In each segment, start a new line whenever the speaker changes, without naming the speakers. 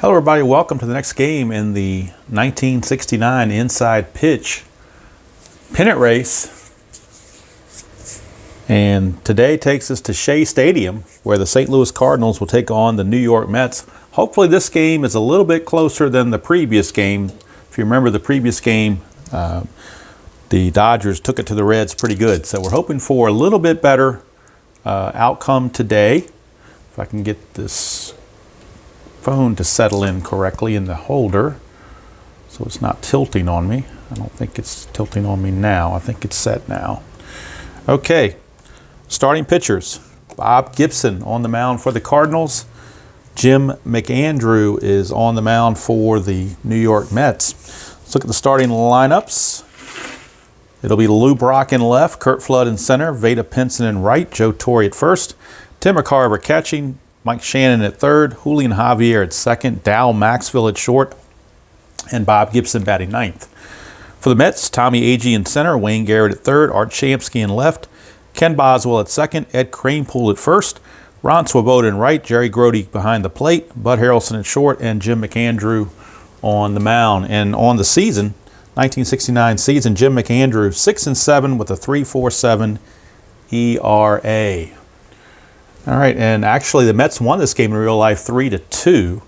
Hello everybody, welcome to the next game in the 1969 inside pitch pennant race. And today takes us to Shea Stadium, where the St. Louis Cardinals will take on the New York Mets. Hopefully this game is a little bit closer than the previous game. If you remember the previous game, the Dodgers took it to the Reds pretty good. So we're hoping for a little bit better outcome today. If I can get this phone to settle in correctly in the holder so it's not tilting on me. I don't think it's tilting on me now. I think it's set now. Okay, starting pitchers. Bob Gibson on the mound for the Cardinals. Jim McAndrew is on the mound for the New York Mets. Let's look at the starting lineups. It'll be Lou Brock in left, Curt Flood in center, Vada Pinson in right, Joe Torre at first, Tim McCarver catching, Mike Shannon at third, Julian Javier at second, Dow Maxville at short, and Bob Gibson batting ninth. For the Mets, Tommy Agee in center, Wayne Garrett at third, Art Shamsky in left, Ken Boswell at second, Ed Kranepool at first, Ron Swoboda in right, Jerry Grody behind the plate, Bud Harrelson at short, and Jim McAndrew on the mound. And on the season, 1969 season, Jim McAndrew 6-7 with a 3.47 ERA. All right, and actually the Mets won this game in real life 3-2.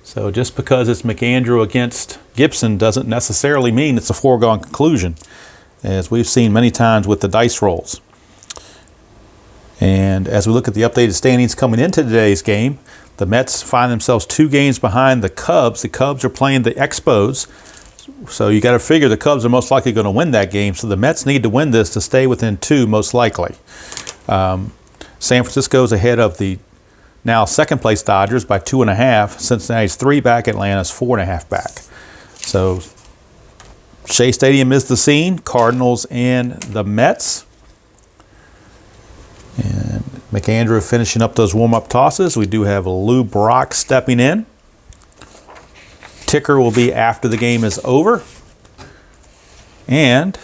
So just because it's McAndrew against Gibson doesn't necessarily mean it's a foregone conclusion, as we've seen many times with the dice rolls. And as we look at the updated standings coming into today's game, the Mets find themselves 2 games behind the Cubs. The Cubs are playing the Expos, so you got to figure the Cubs are most likely going to win that game. So the Mets need to win this to stay within 2, most likely. San Francisco's ahead of the now second place Dodgers by 2.5. Cincinnati's 3 back. Atlanta's 4.5 back. So Shea Stadium is the scene. Cardinals and the Mets. And McAndrew finishing up those warm-up tosses. We do have Lou Brock stepping in. Ticker will be after the game is over. And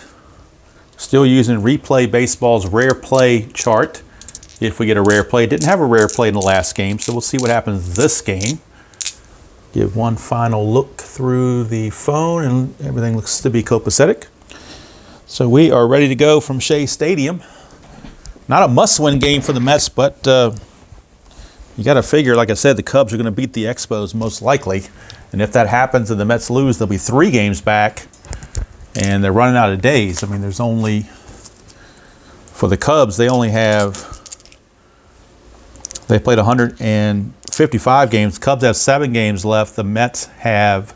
still using Replay Baseball's rare play chart. If we get a rare play. Didn't have a rare play in the last game, so we'll see what happens this game. Give one final look through the phone, and everything looks to be copacetic. So we are ready to go from Shea Stadium. Not a must-win game for the Mets, but you got to figure, like I said, the Cubs are going to beat the Expos most likely. And if that happens and the Mets lose, they'll be 3 games back, and they're running out of days. I mean, there's only, for the Cubs, they played 155 games. The Cubs have 7 games left. The Mets have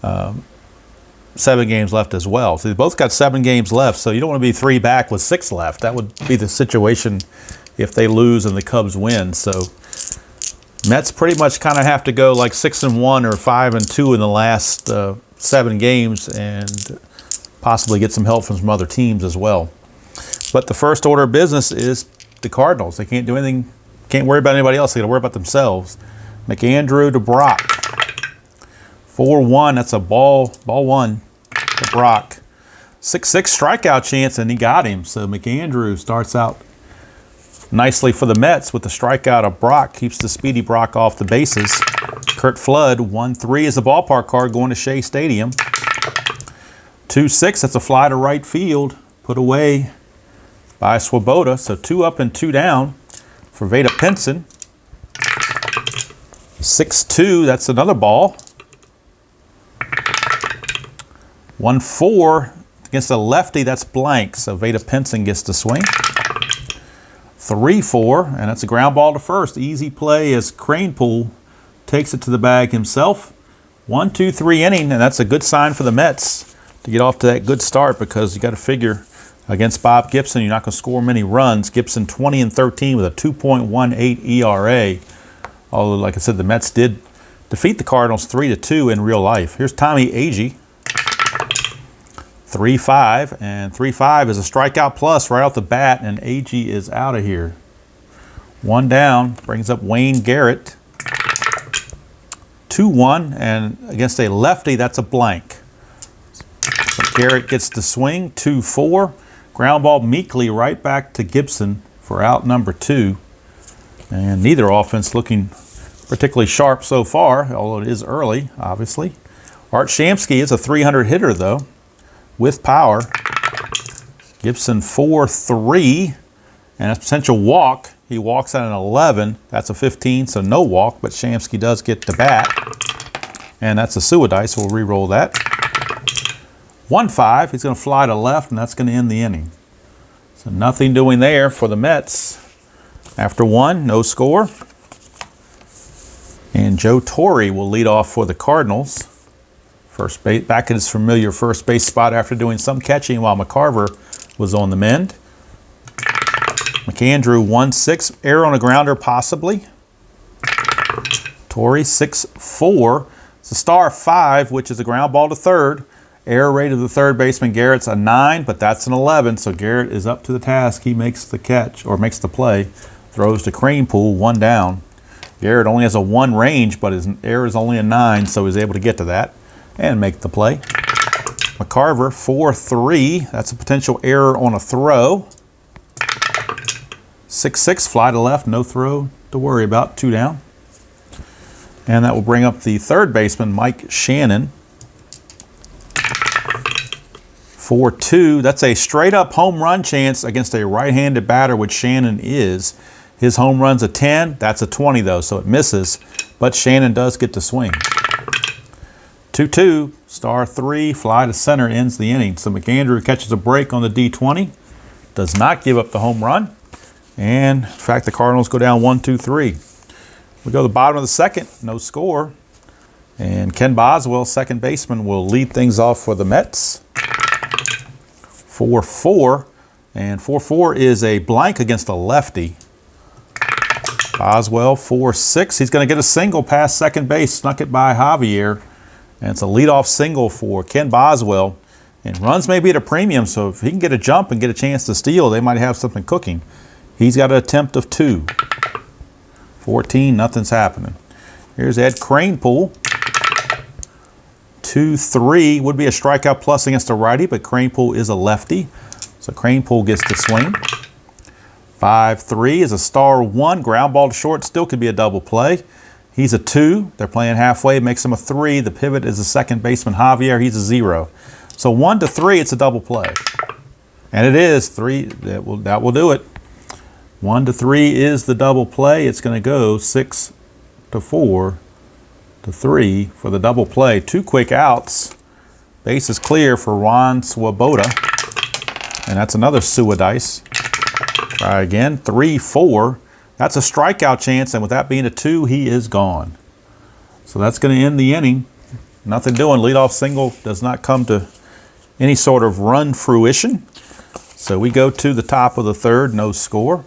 7 games left as well. So they both got 7 games left. So you don't want to be 3 back with 6 left. That would be the situation if they lose and the Cubs win. So Mets pretty much kind of have to go like 6-1 or 5-2 in the last 7 games and possibly get some help from some other teams as well. But the first order of business is the Cardinals. They can't do anything. Can't worry about anybody else. They got to worry about themselves. McAndrew to Brock. 4-1. That's a ball 1 to Brock. 6-6 strikeout chance, and he got him. So McAndrew starts out nicely for the Mets with the strikeout of Brock. Keeps the speedy Brock off the bases. Curt Flood, 1-3 is the ballpark card going to Shea Stadium. 2-6. That's a fly to right field. Put away by Swoboda. So 2 up and 2 down for Vada Pinson. 6-2, that's another ball. 1-4 against a lefty, that's blank. So Vada Pinson gets the swing. 3-4, and that's a ground ball to first. Easy play as Kranepool takes it to the bag himself. 1-2-3 inning, and that's a good sign for the Mets to get off to that good start, because you got to figure against Bob Gibson, you're not going to score many runs. Gibson 20-13 with a 2.18 ERA. Although, like I said, the Mets did defeat the Cardinals 3-2 in real life. Here's Tommy Agee. 3-5, and 3-5 is a strikeout plus right off the bat, and Agee is out of here. 1 down, brings up Wayne Garrett. 2-1, and against a lefty, that's a blank. So Garrett gets the swing. 2-4. Ground ball meekly right back to Gibson for out number 2. And neither offense looking particularly sharp so far, although it is early, obviously. Art Shamsky is a 300 hitter, though, with power. Gibson 4-3, and a potential walk. He walks at an 11. That's a 15, so no walk, but Shamsky does get to bat. And that's a sewer dice, we'll re-roll that. 1-5, he's going to fly to left, and that's going to end the inning. So nothing doing there for the Mets. After one, no score. And Joe Torre will lead off for the Cardinals. First base, back at his familiar first base spot after doing some catching while McCarver was on the mend. McAndrew 1-6, error on a grounder possibly. Torre 6-4. It's a star 5, which is a ground ball to third. Error rate of the third baseman Garrett's a 9, but that's an 11, so Garrett is up to the task. He makes the catch, or makes the play. Throws to Cranepool, 1 down. Garrett only has a 1 range, but his error is only a 9, so he's able to get to that and make the play. McCarver 4-3. That's a potential error on a throw. 6-6, fly to left, no throw to worry about, 2 down. And that will bring up the third baseman, Mike Shannon. 4-2. That's a straight-up home run chance against a right-handed batter, which Shannon is. His home run's a 10. That's a 20, though, so it misses. But Shannon does get to swing. 2-2, star 3, fly to center, ends the inning. So McAndrew catches a break on the D20. Does not give up the home run. And, in fact, the Cardinals go down 1-2-3. We go to the bottom of the second, no score. And Ken Boswell, second baseman, will lead things off for the Mets. 4-4. And 4-4 is a blank against a lefty. Boswell 4-6. He's going to get a single past second base. Snuck it by Javier. And it's a leadoff single for Ken Boswell. And runs may be at a premium, so if he can get a jump and get a chance to steal, they might have something cooking. He's got an attempt of 2. 14, nothing's happening. Here's Ed Cranepool. 2-3 would be a strikeout plus against a righty, but Cranepool is a lefty. So Cranepool gets to swing. 5-3 is a star 1. Ground ball to short, still could be a double play. He's a 2. They're playing halfway, makes him a 3. The pivot is the second baseman, Javier. He's a 0. So 1-3, it's a double play. And it is 3. That will do it. 1-3 is the double play. It's going to go 6-4-3 for the double play. 2 quick outs. Base is clear for Juan Swoboda. And that's another sewer dice. Try again. 3-4. That's a strikeout chance, and with that being a 2, he is gone. So that's going to end the inning. Nothing doing. Leadoff single does not come to any sort of run fruition. So we go to the top of the third, no score.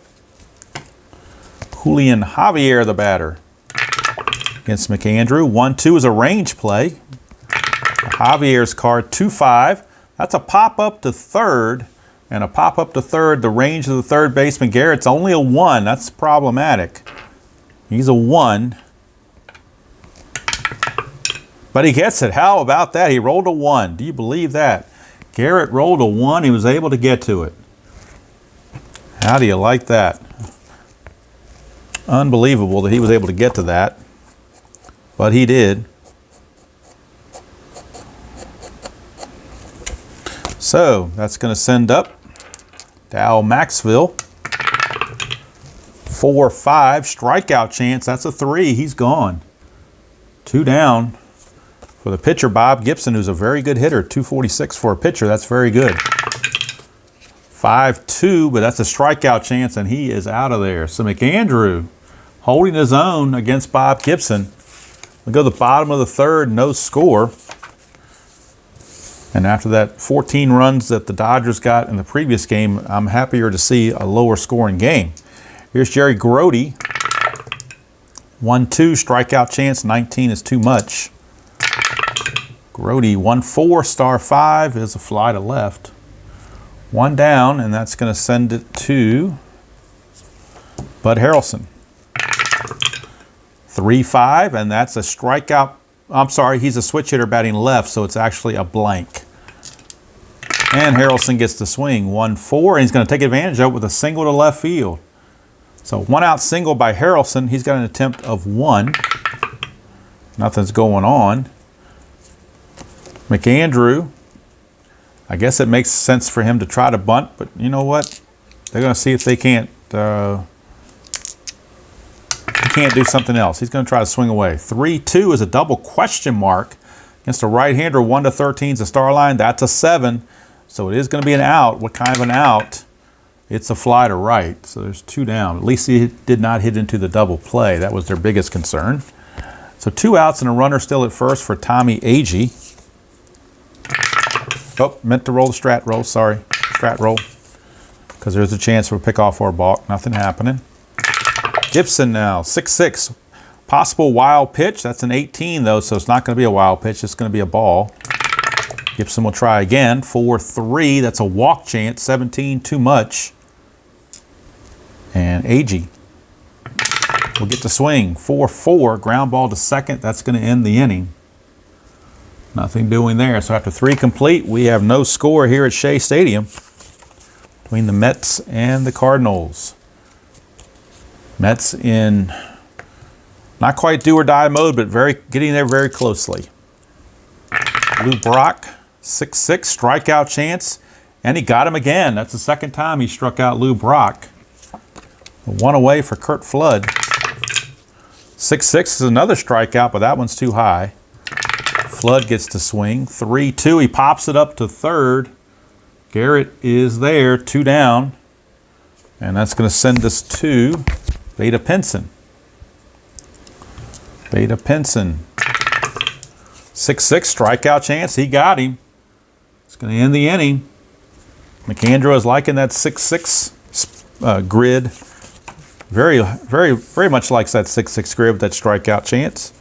Julian Javier, the batter, against McAndrew. 1-2 is a range play. Javier's card, 2-5. That's a pop-up to third. And a pop-up to third, the range of the third baseman, Garrett's only a 1. That's problematic. He's a 1. But he gets it. How about that? He rolled a 1. Do you believe that? Garrett rolled a 1. He was able to get to it. How do you like that? Unbelievable that he was able to get to that. But he did. So that's going to send up Dow Maxville. 4-5, strikeout chance. That's a 3. He's gone. 2 down for the pitcher, Bob Gibson, who's a very good hitter. 246 for a pitcher. That's very good. 5-2, but that's a strikeout chance, and he is out of there. So McAndrew holding his own against Bob Gibson. We go to the bottom of the third, no score. And after that 14 runs that the Dodgers got in the previous game, I'm happier to see a lower scoring game. Here's Jerry Grody. 1-2, strikeout chance, 19 is too much. Grody 1-4, star 5 is a fly to left. 1 down, and that's going to send it to Bud Harrelson. 3-5, and that's a strikeout. I'm sorry, he's a switch hitter batting left, so it's actually a blank. And Harrelson gets the swing. 1-4, and he's going to take advantage of it with a single to left field. So 1 out single by Harrelson. He's got an attempt of 1. Nothing's going on. McAndrew. I guess it makes sense for him to try to bunt, but you know what? They're going to see if they can't do something else. He's going to try to swing away. 3-2 is a double question mark against a right-hander. 1-13 is a star line. That's a 7. So it is going to be an out. What kind of an out? It's a fly to right. So there's 2 down. At least he did not hit into the double play. That was their biggest concern. So 2 outs and a runner still at first for Tommy Agee. Oh, meant to roll the strat roll. Sorry. Strat roll. Because there's a chance for a pickoff or a balk. Nothing happening. Gibson now, 6-6. Possible wild pitch. That's an 18, though, so it's not going to be a wild pitch. It's going to be a ball. Gibson will try again. 4-3. That's a walk chance. 17, too much. And Agee will get the swing. 4-4. Ground ball to second. That's going to end the inning. Nothing doing there. So after 3 complete, we have no score here at Shea Stadium between the Mets and the Cardinals. Mets in not quite do or die mode, but getting there very closely. Lou Brock, 6-6, strikeout chance, and he got him again. That's the second time he struck out Lou Brock. 1 away for Curt Flood. 6-6 is another strikeout, but that one's too high. Flood gets to swing. 3-2, he pops it up to third. Garrett is there, 2 down. And that's going to send us to Vada Pinson. Vada Pinson. 6-6 strikeout chance. He got him. It's going to end the inning. McAndrew is liking that 6-6 grid. Very much likes that 6-6 grid with that strikeout chance.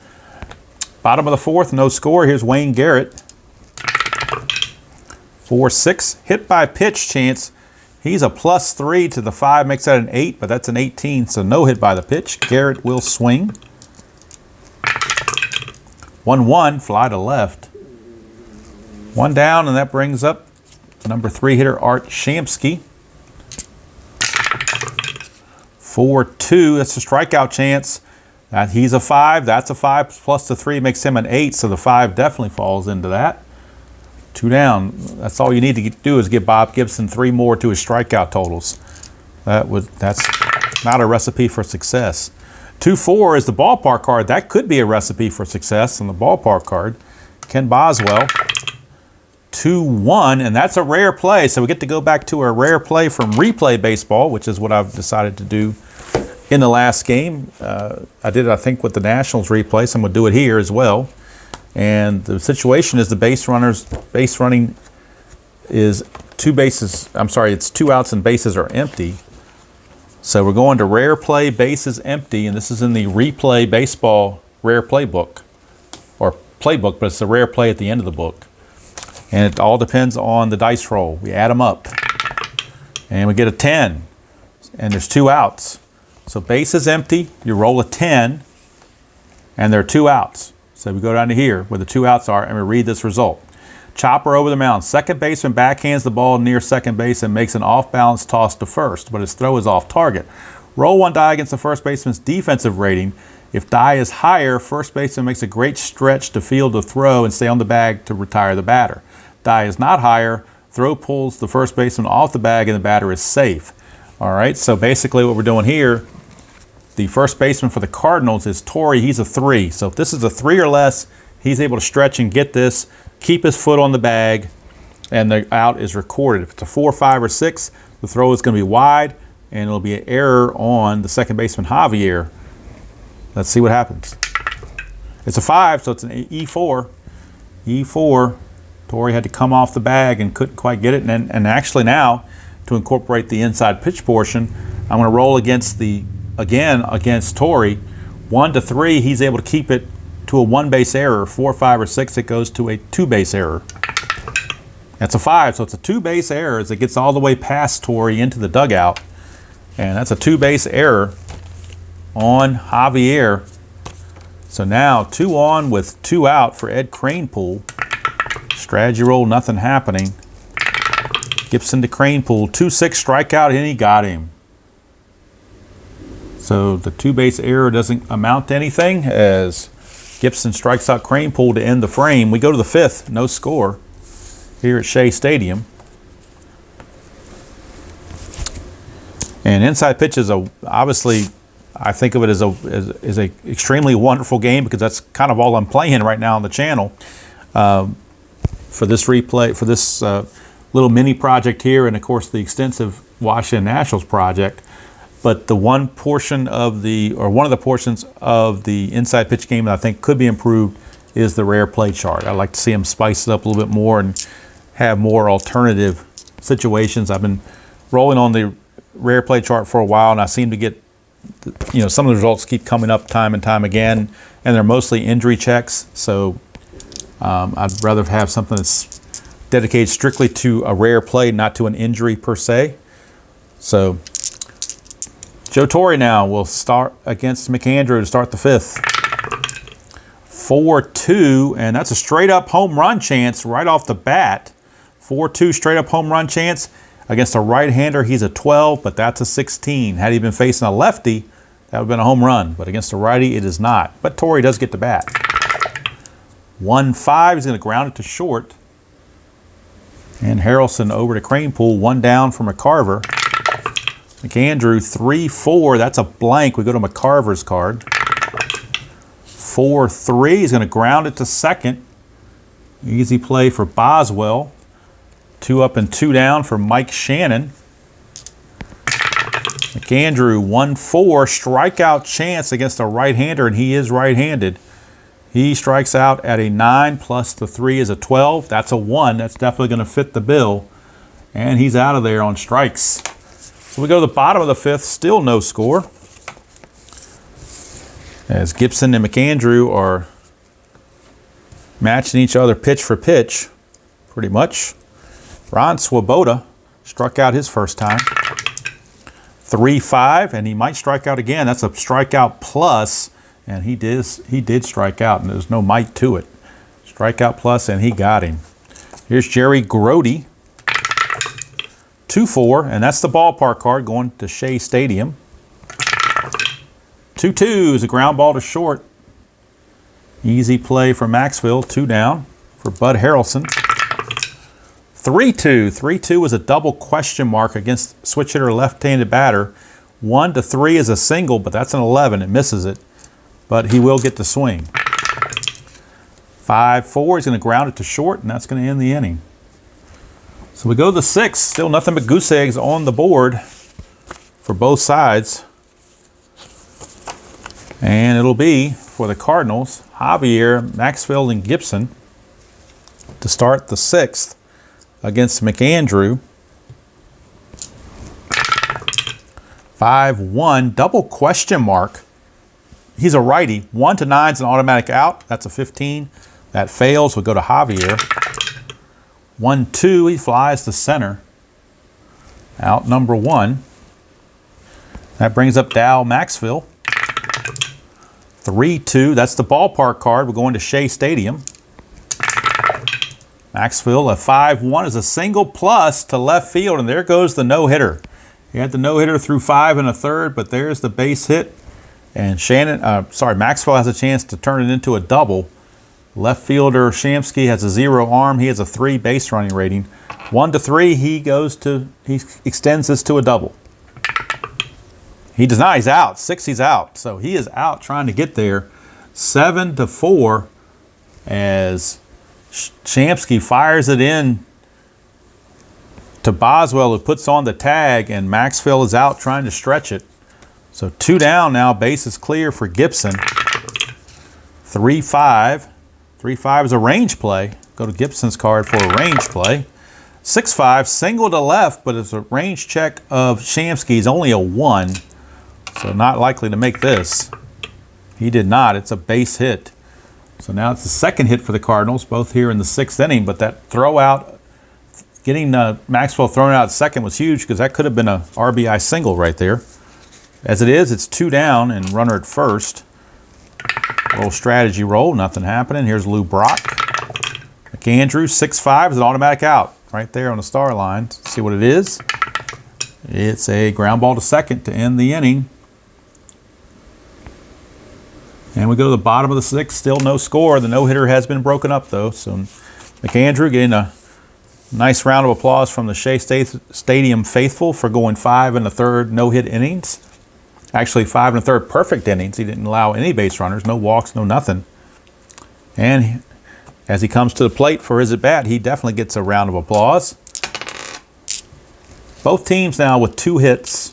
Bottom of the 4th, no score. Here's Wayne Garrett. 4-6. Hit by pitch chance. He's a +3 to the 5, makes that an 8, but that's an 18, so no hit by the pitch. Garrett will swing. 1-1, fly to left. 1 down, and that brings up number 3 hitter Art Shamsky. 4-2, that's a strikeout chance. He's a 5, that's a 5, plus the 3 makes him an 8, so the 5 definitely falls into that. 2 down. That's all you need to do is give Bob Gibson 3 more to his strikeout totals. That's not a recipe for success. 2-4 is the ballpark card. That could be a recipe for success on the ballpark card. Ken Boswell. 2-1, and that's a rare play. So we get to go back to a rare play from replay baseball, which is what I've decided to do in the last game. I did it, I think, with the Nationals replay, so I'm going to do it here as well. And the situation is the base running is it's 2 outs and bases are empty. So we're going to rare play, bases empty, and this is in the replay baseball rare playbook, or playbook, but it's a rare play at the end of the book. And it all depends on the dice roll. We add them up, and we get a 10, and there's 2 outs. So bases empty, you roll a 10, and there are 2 outs. So we go down to here where the 2 outs are, and we read this result. Chopper over the mound. Second baseman backhands the ball near second base and makes an off-balance toss to first, but his throw is off target. Roll 1 die against the first baseman's defensive rating. If die is higher, first baseman makes a great stretch to field the throw and stay on the bag to retire the batter. Die is not higher, throw pulls the first baseman off the bag and the batter is safe. All right, so basically what we're doing here, the first baseman for the Cardinals is Torrey. He's a 3. So if this is a 3 or less, he's able to stretch and get this, keep his foot on the bag, and the out is recorded. If it's a 4, 5, or 6, the throw is going to be wide, and it'll be an error on the second baseman, Javier. Let's see what happens. It's a 5, so it's an E4. E4. Torrey had to come off the bag and couldn't quite get it. And actually now, to incorporate the inside pitch portion, I'm going to roll against Torrey. 1 to 3, he's able to keep it to a 1 base error. 4, 5, or 6, it goes to a 2 base error. That's a 5, so it's a 2 base error as it gets all the way past Torrey into the dugout. And that's a 2 base error on Javier. So now 2 on with 2 out for Ed Kranepool. Strategy roll, nothing happening. Gibson to Kranepool, 2-6 strikeout, and he got him. So the two base error doesn't amount to anything as Gibson strikes out Cranepool to end the frame. We go to the fifth, no score here at Shea Stadium. And inside pitch is obviously, I think of it as a extremely wonderful game because that's kind of all I'm playing right now on the channel for this replay, for this little mini project here, and of course the extensive Washington Nationals project. But the one portion of one of the portions of the inside pitch game that I think could be improved is the rare play chart. I'd like to see them spice it up a little bit more and have more alternative situations. I've been rolling on the rare play chart for a while, and I seem to get, some of the results keep coming up time and time again, and they're mostly injury checks. So I'd rather have something that's dedicated strictly to a rare play, not to an injury per se. So Joe Torre now will start against McAndrew to start the fifth. 4-2, and that's a straight up home run chance right off the bat. 4-2 straight up home run chance. Against a right-hander, he's a 12, but that's a 16. Had he been facing a lefty, that would have been a home run. But against a righty, it is not. But Torre does get the bat. 1-5, he's going to ground it to short. And Harrelson over to Cranepool, one down for McCarver. McAndrew, 3-4, that's a blank. We go to McCarver's card. 4-3, he's going to ground it to second. Easy play for Boswell. 2 up and 2 down for Mike Shannon. McAndrew, 1-4, strikeout chance against a right-hander, and he is right-handed. He strikes out at a 9 plus the 3 is a 12. That's a 1. That's definitely going to fit the bill. And he's out of there on strikes. So we go to the bottom of the fifth, still no score. As Gibson and McAndrew are matching each other pitch for pitch, pretty much. Ron Swoboda struck out his first time. 3-5, and he might strike out again. That's a strikeout plus, and he did strike out, and there's no might to it. Strikeout plus, and he got him. Here's Jerry Grody. 2-4, and that's the ballpark card going to Shea Stadium. 2-2 is a ground ball to short. Easy play for Maxwell, 2 down for Bud Harrelson. 3-2. 3-2 was a double question mark against switch hitter left-handed batter. 1-3 is a single, but that's an 11. It misses it, but he will get the swing. 5-4, he's going to ground it to short, and that's going to end the inning. So we go to the sixth. Still nothing but goose eggs on the board for both sides. And it'll be for the Cardinals, Javier, Maxwell, and Gibson to start the sixth against McAndrew. 5-1, double question mark. He's a righty. 1-9 is an automatic out. That's a 15. That fails. We'll go to Javier. 1-2, he flies to center. Out number 1. That brings up Dow Maxwell. 3-2, that's the ballpark card. We're going to Shea Stadium. Maxwell, a 5-1 is a single plus to left field, and there goes the no-hitter. He had the no-hitter through 5 1/3, but there's the base hit. And Maxwell has a chance to turn it into a double. Left fielder Shamsky has a 0 arm. He has a 3 base running rating. 1-3, he extends this to a double. He does not. He's out. 6, he's out. So he is out trying to get there. 7-4 as Shamsky fires it in to Boswell, who puts on the tag, and Maxwell is out trying to stretch it. So 2 down now. Base is clear for Gibson. 3-5. 3-5 is a range play. Go to Gibson's card for a range play. 6-5, single to left, but it's a range check of Shamsky's, only a 1. So not likely to make this. He did not. It's a base hit. So now it's the second hit for the Cardinals, both here in the 6th inning. But that throw out, getting Maxwell thrown out at second was huge because that could have been a RBI single right there. As it is, it's 2 down and runner at first. Little strategy roll, nothing happening. Here's Lou Brock. McAndrew, 6-5 is an automatic out right there on the star line. See what it is? It's a ground ball to second to end the inning. And we go to the bottom of the 6th, still no score. The no-hitter has been broken up, though. So McAndrew getting a nice round of applause from the Shea Stadium faithful for going 5 1/3 no-hit innings. Actually, 5 1/3 perfect innings. He didn't allow any base runners, no walks, no nothing. And as he comes to the plate for his at-bat, he definitely gets a round of applause. Both teams now with 2 hits.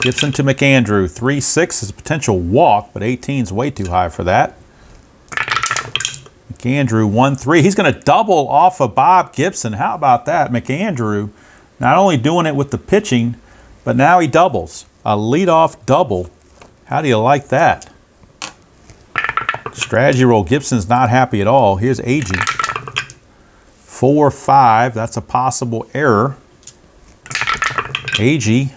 Gibson to McAndrew. 3-6 is a potential walk, but 18 is way too high for that. McAndrew 1-3. He's going to double off of Bob Gibson. How about that? McAndrew not only doing it with the pitching, but now he doubles. A leadoff double. How do you like that? Strategy roll. Gibson's not happy at all. Here's Agee. 4-5. That's a possible error. Agee.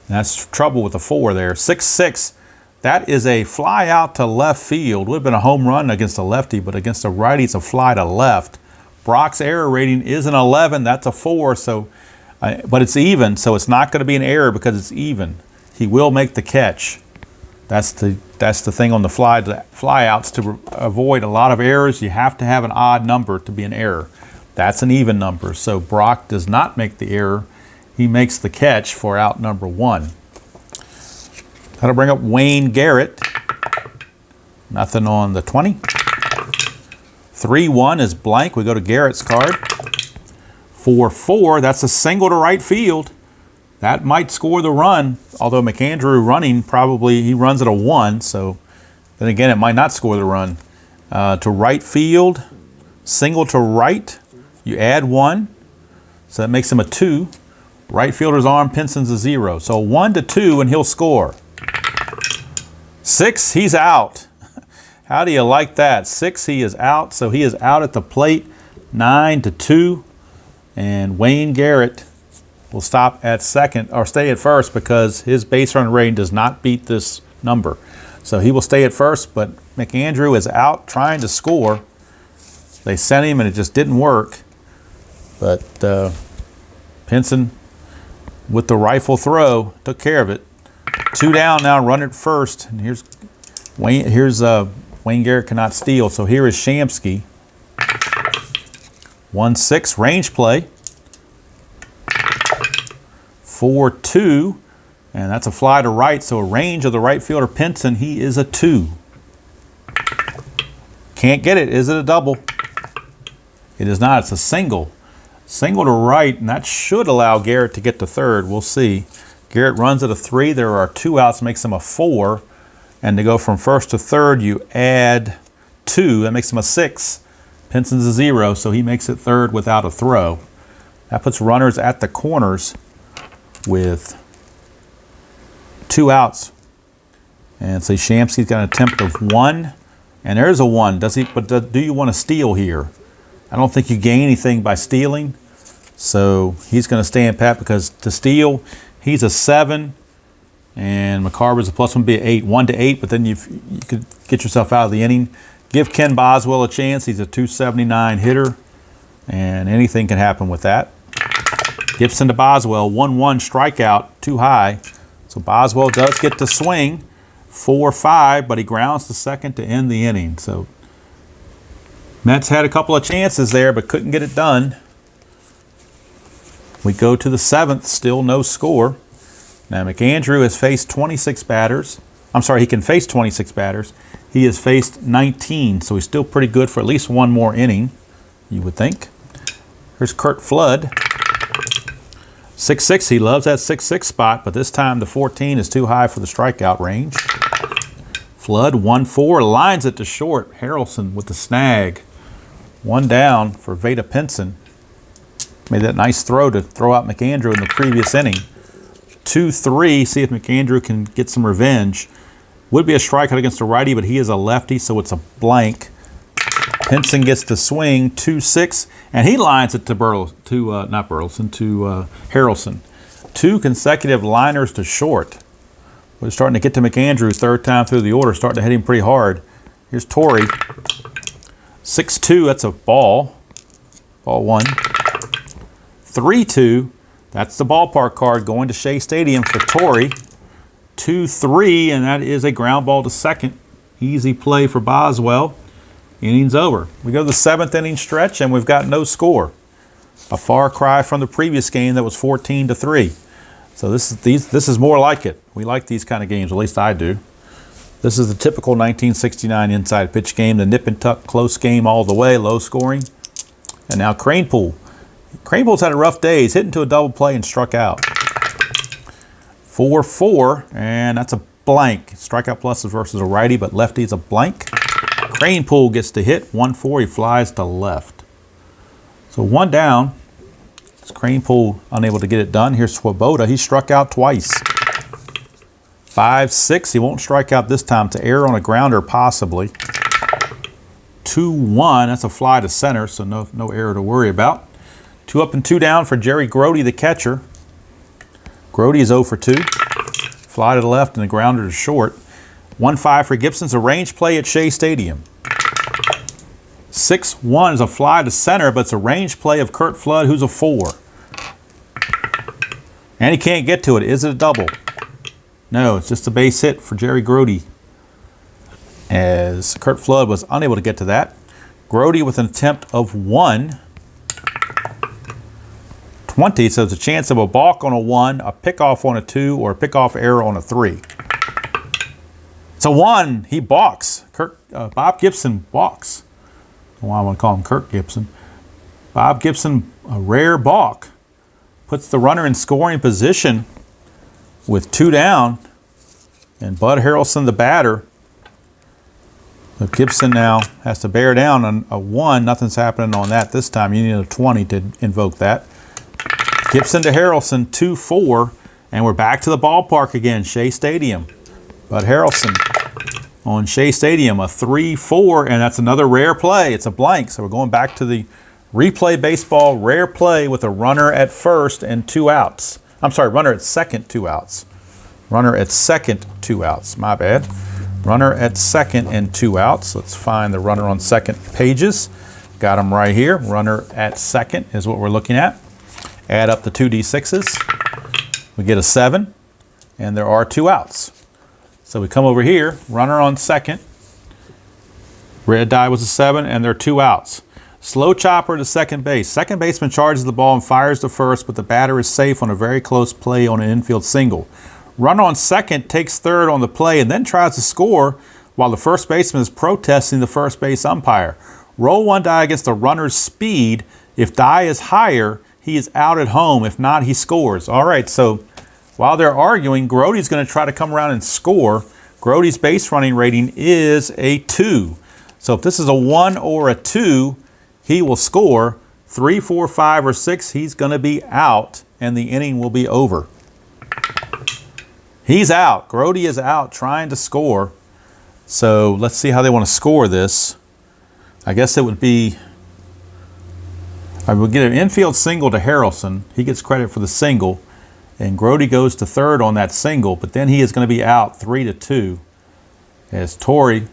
That's trouble with the 4 there. 6-6. That is a fly out to left field. Would have been a home run against a lefty, but against a righty, it's a fly to left. Brock's error rating is an 11. That's a 4. So, but it's even, so it's not going to be an error because it's even. He will make the catch. That's the thing on the fly outs. To avoid a lot of errors, you have to have an odd number to be an error. That's an even number. So Brock does not make the error. He makes the catch for out number 1. That'll bring up Wayne Garrett. Nothing on the 20. 3-1 is blank. We go to Garrett's card. 4-4, that's a single to right field. That might score the run, although McAndrew running probably, he runs at a 1, so then again, it might not score the run. To right field, single to right, you add 1, so that makes him a 2. Right fielder's arm, Penson's a 0. So 1-2 and he'll score. 6, he's out. How do you like that? 6, he is out, so he is out at the plate. 9-2, and Wayne Garrett will stop at second, or stay at first, because his base run rating does not beat this number. So he will stay at first, but McAndrew is out trying to score. They sent him and it just didn't work. But Penson, with the rifle throw, took care of it. 2 down now, run at first. And here's Wayne Garrett cannot steal. So here is Shamsky. 1-6 range play. 4-2, and that's a fly to right. So a range of the right fielder Penson, he is a 2. Can't get it. Is it a double? It is not. It's a single. Single to right, and that should allow Garrett to get to third. We'll see. Garrett runs at a 3. There are 2 outs, makes him a 4. And to go from first to third, you add 2. That makes him a 6. Penson's a 0, so he makes it third without a throw. That puts runners at the corners with 2 outs. And so Shamsky's got an attempt of 1. And there's a 1. But do you want to steal here? I don't think you gain anything by stealing. So he's going to stand pat, because to steal, he's a 7. And McCarver's a +1, be an 8. 1-8, but then you could get yourself out of the inning. Give Ken Boswell a chance. He's a 279 hitter. And anything can happen with that. Gibson to Boswell, 1-1 strikeout, too high. So Boswell does get to swing, 4-5, but he grounds to second to end the inning. So Mets had a couple of chances there, but couldn't get it done. We go to the 7th, still no score. Now McAndrew has faced 26 batters. I'm sorry, he can face 26 batters. He has faced 19, so he's still pretty good for at least one more inning, you would think. Here's Curt Flood. 6-6, he loves that 6-6 spot, but this time the 14 is too high for the strikeout range. Flood, 1-4, lines it to short. Harrelson with the snag. 1 down for Veda Penson. Made that nice throw to throw out McAndrew in the previous inning. 2-3, see if McAndrew can get some revenge. Would be a strikeout against a righty, but he is a lefty, so it's a blank. Penson gets to swing, 2-6, and he lines it to Harrelson. 2 consecutive liners to short. We're starting to get to McAndrew, 3rd time through the order, starting to hit him pretty hard. Here's Torrey. 6-2, that's a ball. Ball 1. 3-2, that's the ballpark card going to Shea Stadium for Torrey. 2-3, and that is a ground ball to second. Easy play for Boswell. Inning's over. We go to the 7th inning stretch, and we've got no score. A far cry from the previous game that was 14-3. So this is more like it. We like these kind of games, at least I do. This is the typical 1969 inside pitch game, the nip and tuck close game all the way, low scoring. And now Cranepool. Cranepool's had a rough day. He's hit into a double play and struck out. 4-4, and that's a blank. Strikeout pluses versus a righty, but lefty's a blank. Cranepool gets to hit 1-4. He flies to left. So one down. It's Cranepool unable to get it done. Here's Swoboda. He struck out twice. 5-6. He won't strike out this time. To error on a grounder, possibly. 2-1. That's a fly to center, so no error to worry about. 2 up and 2 down for Jerry Grody, the catcher. Grody is 0 for 2. Fly to the left and the grounder to short. 1-5 for Gibson's a range play at Shea Stadium. 6-1 is a fly to center, but it's a range play of Curt Flood, who's a 4. And he can't get to it. Is it a double? No, it's just a base hit for Jerry Grody, as Curt Flood was unable to get to that. Grody with an attempt of 1. 20, so it's a chance of a balk on a 1, a pickoff on a 2, or a pickoff error on a 3. It's a 1. He balks. Bob Gibson balks. I don't know why I want to call him Kirk Gibson. Bob Gibson, a rare balk, puts the runner in scoring position with 2 down, and Bud Harrelson, the batter. But Gibson now has to bear down on a 1. Nothing's happening on that this time. You need a 20 to invoke that. Gibson to Harrelson, 2-4, and we're back to the ballpark again, Shea Stadium. Bud Harrelson on Shea Stadium, a 3-4, and that's another rare play. It's a blank, so we're going back to the replay baseball rare play with a runner at first and 2 outs. I'm sorry, runner at second, 2 outs. Runner at second, 2 outs. My bad. Runner at second and 2 outs. Let's find the runner on second pages. Got them right here. Runner at second is what we're looking at. Add up the 2d6s. We get a 7, and there are 2 outs. So we come over here, runner on second. Red die was a 7, and there are 2 outs. Slow chopper to second base. Second baseman charges the ball and fires to first, but the batter is safe on a very close play on an infield single. Runner on second takes third on the play and then tries to score while the first baseman is protesting the first base umpire. Roll 1 die against the runner's speed. If die is higher, he is out at home. If not, he scores. All right, so while they're arguing, Grody's going to try to come around and score. Grody's base running rating is a 2. So if this is a 1 or a 2, he will score. 3, 4, 5, or 6, he's going to be out, and the inning will be over. He's out. Grody is out trying to score. So let's see how they want to score this. I guess it would be, I would get an infield single to Harrelson. He gets credit for the single. And Grody goes to third on that single, but then he is going to be out 3-2 as Torrey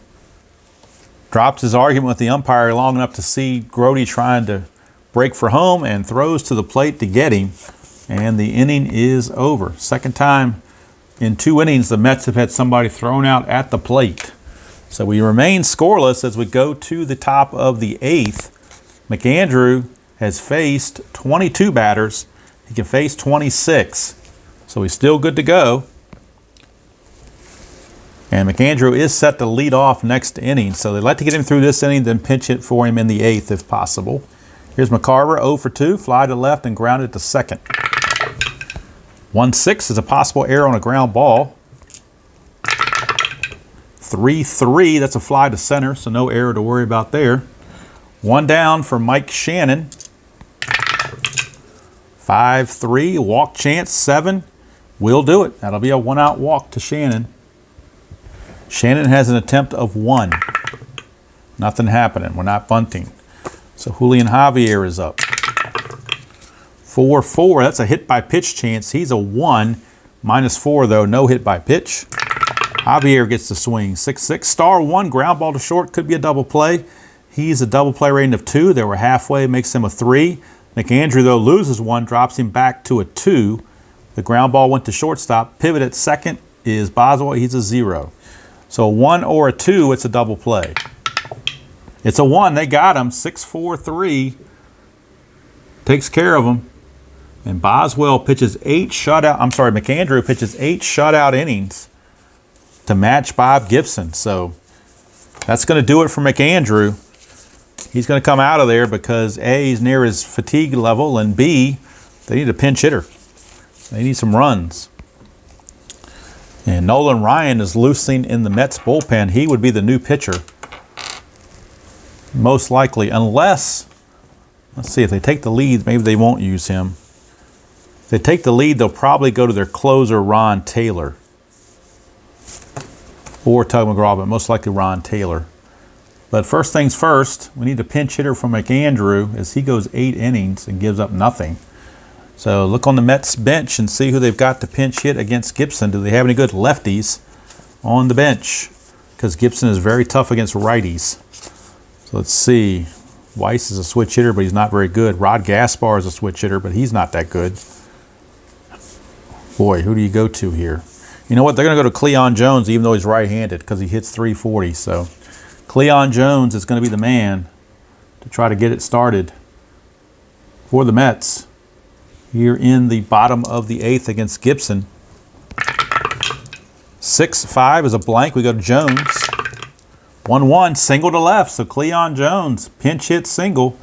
drops his argument with the umpire long enough to see Grody trying to break for home and throws to the plate to get him. And the inning is over. Second time in 2 innings the Mets have had somebody thrown out at the plate. So we remain scoreless as we go to the top of the 8th. McAndrew has faced 22 batters. He can face 26. So he's still good to go. And McAndrew is set to lead off next inning. So they'd like to get him through this inning, then pinch it for him in the 8th if possible. Here's McCarver, 0 for 2, fly to left and grounded to second. 1-6 is a possible error on a ground ball. 3-3, that's a fly to center, so no error to worry about there. 1 down for Mike Shannon. 5-3, walk chance, 7. We'll do it. That'll be a 1-out walk to Shannon. Shannon has an attempt of 1. Nothing happening. We're not bunting. So Julian Javier is up. 4-4, that's a hit by pitch chance. He's a 1. -4 though, no hit by pitch. Javier gets the swing. 6-6, star 1, ground ball to short, could be a double play. He's a double play rating of 2. They were halfway, makes him a 3. McAndrew though loses 1, drops him back to a 2. The ground ball went to shortstop, pivot at second, is Boswell. He's a 0. So a 1 or a 2, it's a double play. It's a 1. They got him. 6-4-3. Takes care of him. And Boswell pitches 8 shutout. I'm sorry, McAndrew pitches 8 shutout innings to match Bob Gibson. So that's going to do it for McAndrew. He's going to come out of there because A, he's near his fatigue level, and B, they need a pinch hitter. They need some runs. And Nolan Ryan is loosening in the Mets bullpen. He would be the new pitcher, most likely, unless, let's see, if they take the lead, maybe they won't use him. If they take the lead, they'll probably go to their closer, Ron Taylor. Or Tug McGraw, but most likely Ron Taylor. But first things first, we need a pinch hitter from McAndrew as he goes 8 innings and gives up nothing. So look on the Mets bench and see who they've got to pinch hit against Gibson. Do they have any good lefties on the bench? Because Gibson is very tough against righties. So let's see. Weiss is a switch hitter, but he's not very good. Rod Gaspar is a switch hitter, but he's not that good. Boy, who do you go to here? You know what? They're going to go to Cleon Jones, even though he's right-handed, because he hits 340. So Cleon Jones is going to be the man to try to get it started for the Mets here in the bottom of the 8th against Gibson. 6-5 is a blank. We go to Jones. 1-1, single to left. So Cleon Jones, pinch hit single,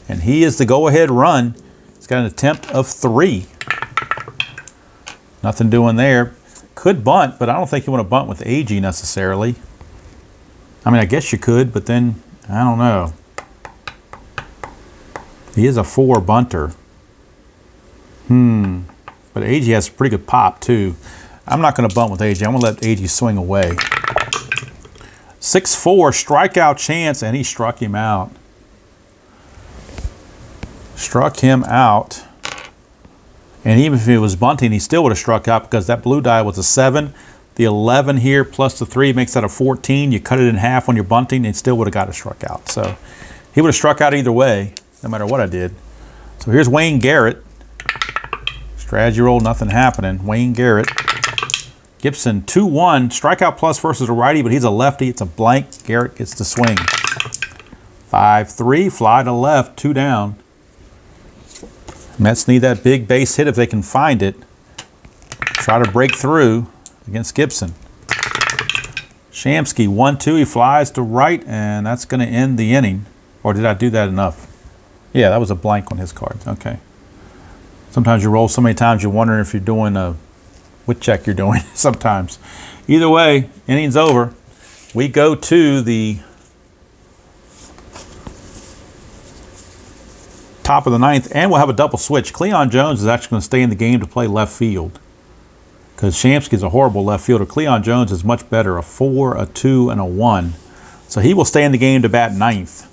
and he is the go-ahead run. He's got an attempt of 3. Nothing doing there. Could bunt, but I don't think you want to bunt with Agee necessarily. I mean, I guess you could, but then, I don't know. He is a 4 bunter. But Agee has a pretty good pop, too. I'm not going to bunt with Agee. I'm going to let Agee swing away. 6-4, strikeout chance, and he struck him out. Struck him out. And even if he was bunting, he still would have struck out because that blue die was a 7. The 11 here plus the 3 makes that a 14. You cut it in half when you're bunting, and he still would have got a struck out. So he would have struck out either way, no matter what I did. So here's Wayne Garrett. Strategy roll, nothing happening. Wayne Garrett. Gibson, 2-1. Strikeout plus versus a righty, but he's a lefty. It's a blank. Garrett gets the swing. 5-3, fly to left, 2 down. Mets need that big base hit if they can find it. Try to break through against Gibson. Shamsky, 1-2. He flies to right, and that's going to end the inning. Or did I do that enough? Yeah, that was a blank on his card. Okay. Sometimes you roll so many times you're wondering if you're doing which check you're doing sometimes. Either way, inning's over. We go to the top of the 9th, and we'll have a double switch. Cleon Jones is actually going to stay in the game to play left field because Shamsky's a horrible left fielder. Cleon Jones is much better, a 4, a 2, and a 1. So he will stay in the game to bat 9th.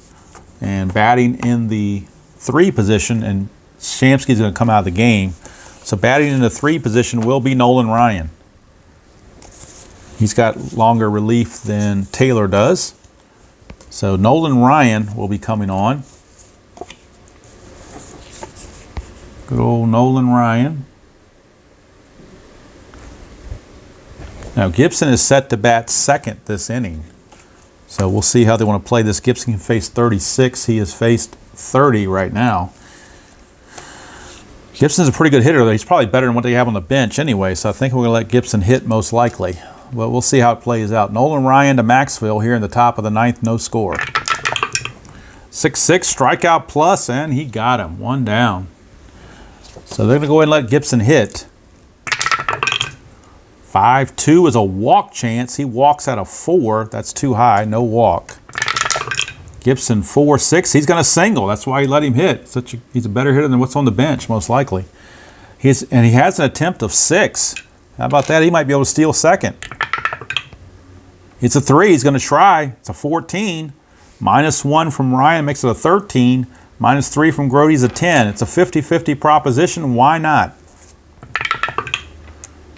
And batting in the 3 position, and Shamsky's going to come out of the game. So batting in the 3 position will be Nolan Ryan. He's got longer relief than Taylor does. So Nolan Ryan will be coming on. Good old Nolan Ryan. Now Gibson is set to bat 2nd this inning. So we'll see how they want to play this. Gibson can face 36. He has faced 30 right now. Gibson's a pretty good hitter, though. He's probably better than what they have on the bench anyway, so I think we're going to let Gibson hit most likely. But we'll see how it plays out. Nolan Ryan to Maxville here in the top of the 9th, no score. 6-6, strikeout plus, and he got him. 1 down. So they're going to go ahead and let Gibson hit. 5-2 is a walk chance. He walks out of 4. That's too high. No walk. Gibson 4-6. He's going to single. That's why he let him hit. He's a better hitter than what's on the bench, most likely. And he has an attempt of 6. How about that? He might be able to steal 2nd. It's a 3. He's going to try. It's a 14. -1 from Ryan makes it a 13. -3 from Grody's a 10. It's a 50-50 proposition. Why not?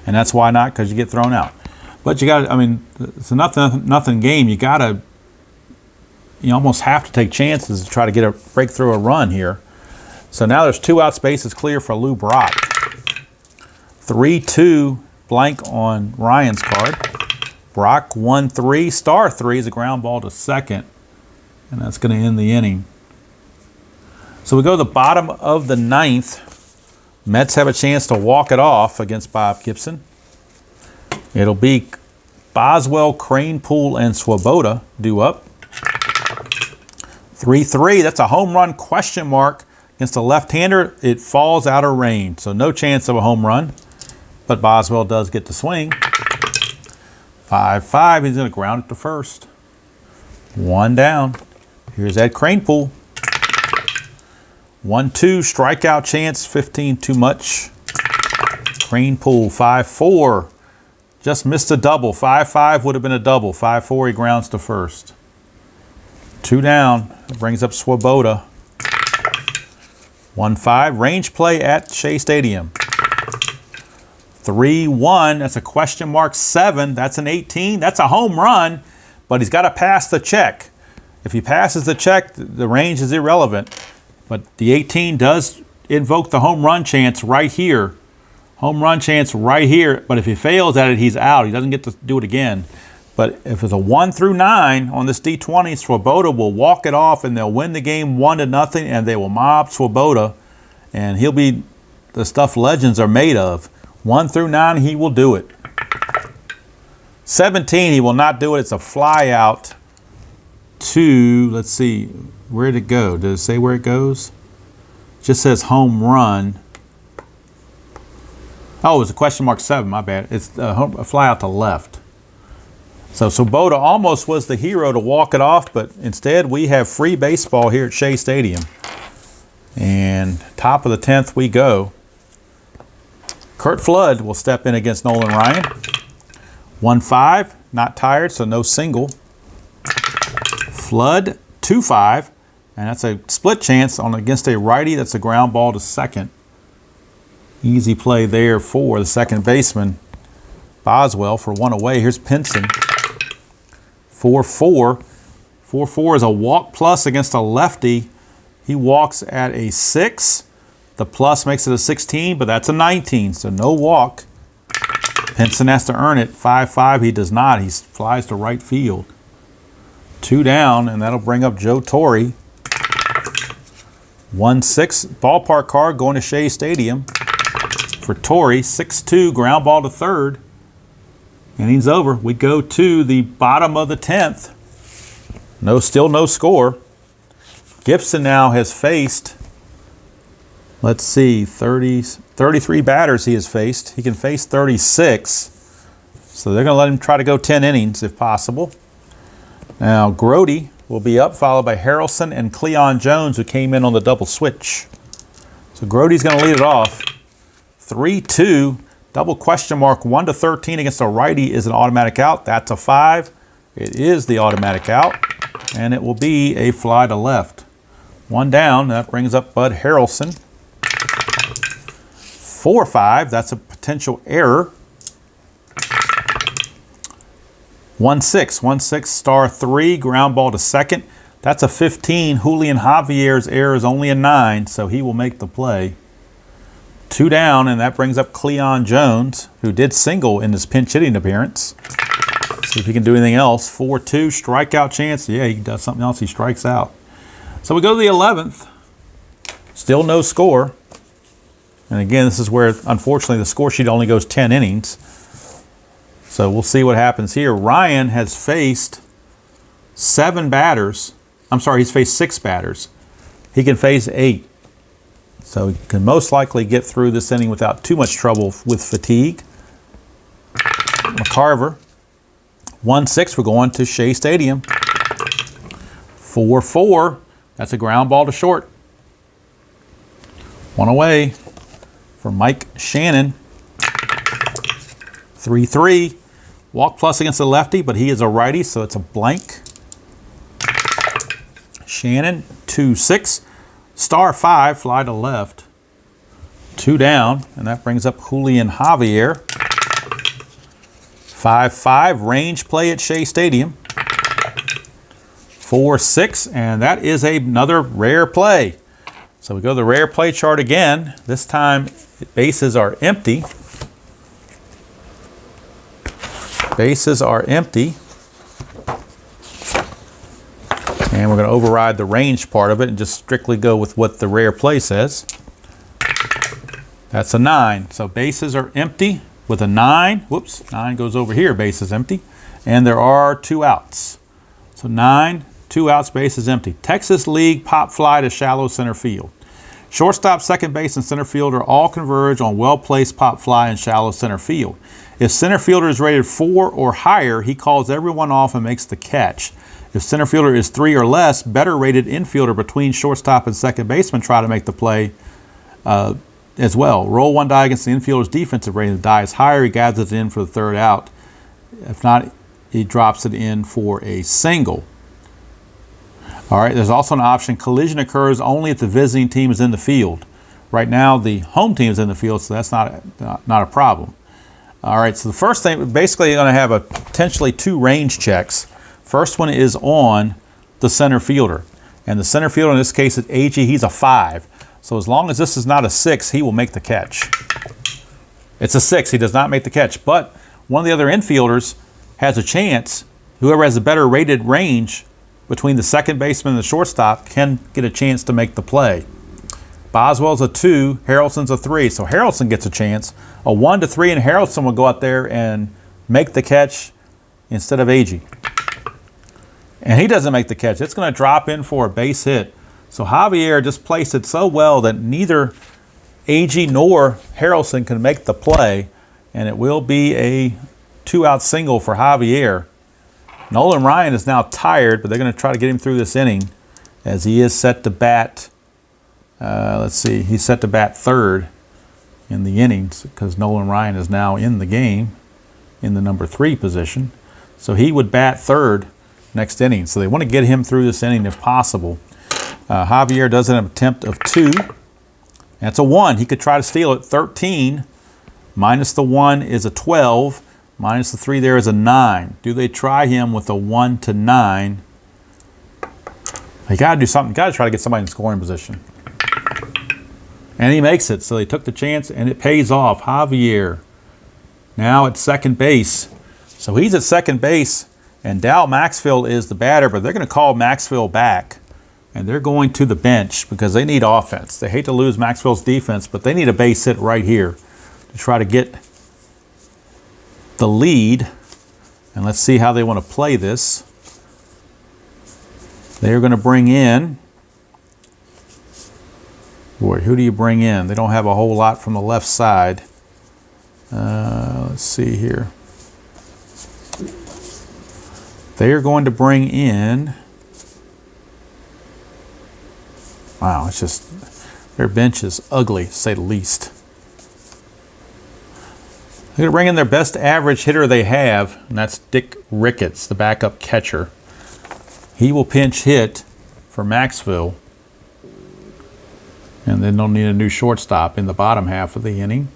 And that's why not, because you get thrown out. But you got to, I mean, it's a nothing game. You almost have to take chances to try to break through a run here. So now there's 2 out, spaces clear for Lou Brock. 3-2 blank on Ryan's card. Brock 1-3, star 3 is a ground ball to second, and that's going to end the inning. So we go to the bottom of the 9th. Mets have a chance to walk it off against Bob Gibson. It'll be Boswell, Cranepool, and Swoboda due up. 3-3, that's a home run question mark against a left-hander. It falls out of range, so no chance of a home run, but Boswell does get the swing. 5-5, he's going to ground it to first. 1 down. Here's Ed Cranepool. 1-2, strikeout chance, 15 too much. Cranepool, 5-4. Just missed a double. 5-5 would have been a double. 5-4, he grounds to first. 2 down. Brings up Swoboda. 1-5. Range play at Shea Stadium. 3-1. That's a question mark 7. That's an 18. That's a home run, but he's got to pass the check. If he passes the check, the range is irrelevant. But the 18 does invoke the home run chance right here. Home run chance right here, but if he fails at it, he's out. He doesn't get to do it again. But if it's a 1 through 9 on this D20, Swoboda will walk it off and they'll win the game 1-0, and they will mob Swoboda, and he'll be the stuff legends are made of. 1 through 9, he will do it. 17, he will not do it. It's a fly out to, let's see, where'd it go? Does it say where it goes? It just says home run. Oh, it was a question mark 7, my bad. It's a fly out to left. So Swoboda almost was the hero to walk it off, but instead we have free baseball here at Shea Stadium. And top of the 10th we go. Curt Flood will step in against Nolan Ryan. 1-5, not tired, so no single. Flood, 2-5, and that's a split chance on against a righty. That's a ground ball to second. Easy play there for the second baseman, Boswell, for 1 away. Here's Pinson. 4-4. 4-4 is a walk plus against a lefty. He walks at a 6. The plus makes it a 16, but that's a 19, so no walk. Pinson has to earn it. 5-5, he does not. He flies to right field. 2 down, and that'll bring up Joe Torre. 1-6, ballpark card going to Shea Stadium for Torre. 6-2, ground ball to third. Innings over. We go to the bottom of the 10th. Still no score. Gibson now has faced, let's see, 33 batters he has faced. He can face 36. So they're going to let him try to go 10 innings if possible. Now Grody will be up, followed by Harrelson and Cleon Jones, who came in on the double switch. So Grody's going to lead it off. 3-2, double question mark, 1-13 against a righty is an automatic out. That's a 5. It is the automatic out, and it will be a fly to left. 1 down, that brings up Bud Harrelson. 4-5, that's a potential error. 1-6, star 3, ground ball to second. That's a 15. Julian Javier's error is only a 9, so he will make the play. 2 down, and that brings up Cleon Jones, who did single in his pinch hitting appearance. See if he can do anything else. 4-2, strikeout chance. Yeah, he does something else. He strikes out. So we go to the 11th. Still no score. And again, this is where, unfortunately, the score sheet only goes 10 innings. So we'll see what happens here. Ryan has faced 7 batters. I'm sorry, he's faced 6 batters. He can face 8. So he can most likely get through this inning without too much trouble with fatigue. McCarver. 1-6, we're going to Shea Stadium. 4-4, that's a ground ball to short. 1 away for Mike Shannon. 3-3, walk plus against the lefty, but he is a righty, so it's a blank. Shannon, 2-6, star 5, fly to left. 2 down, and that brings up Julian Javier. 5-5, range play at Shea Stadium. 4-6, and that is another rare play. So we go to the rare play chart again. This time bases are empty. Bases are empty. And we're going to override the range part of it and just strictly go with what the rare play says. That's a 9. So bases are empty with a 9. Whoops, 9 goes over here, base is empty. And there are 2 outs. So 9, 2 outs, base is empty. Texas League pop fly to shallow center field. Shortstop, second base, and center fielder all converge on well-placed pop fly in shallow center field. If center fielder is rated 4 or higher, he calls everyone off and makes the catch. If center fielder is 3 or less, better rated infielder between shortstop and second baseman try to make the play as well. Roll 1 die against the infielder's defensive rating. The die is higher, he gathers it in for the 3rd out. If not, he drops it in for a single. All right, there's also an option. Collision occurs only if the visiting team is in the field. Right now, the home team is in the field, so that's not a problem. All right, so the first thing, basically you're going to have potentially 2 range checks. First one is on the center fielder. And the center fielder, in this case, at AG, he's a 5. So as long as this is not a 6, he will make the catch. It's a 6, he does not make the catch. But one of the other infielders has a chance. Whoever has a better rated range between the second baseman and the shortstop can get a chance to make the play. Boswell's a 2, Harrelson's a 3. So Harrelson gets a chance. A 1 to 3, and Harrelson will go out there and make the catch instead of AG. And he doesn't make the catch. It's going to drop in for a base hit. So Javier just placed it so well that neither AG nor Harrelson can make the play, and it will be a 2-out single for Javier. Nolan Ryan is now tired, but they're going to try to get him through this inning as he is set to bat. Let's see, he's set to bat 3rd in the innings because Nolan Ryan is now in the game in the number 3 position. So he would bat 3rd next inning. So they want to get him through this inning if possible. Javier does an attempt of 2. That's a 1. He could try to steal it. 13 minus the 1 is a 12. Minus the 3 there is a 9. Do they try him with a 1 to 9? They got to do something. Got to try to get somebody in scoring position. And he makes it. So they took the chance, and it pays off. Javier now at second base. So he's at second base, and Dal Maxfield is the batter, but they're going to call Maxfield back. And they're going to the bench because they need offense. They hate to lose Maxfield's defense, but they need a base hit right here to try to get the lead. And let's see how they want to play this. They're going to bring in, boy, who do you bring in? They don't have a whole lot from the left side. Let's see here. They are going to bring in, wow, it's just, their bench is ugly, to say the least. They're going to bring in their best average hitter they have, and that's Dick Ricketts, the backup catcher. He will pinch hit for Maxville. And then they'll need a new shortstop in the bottom half of the inning.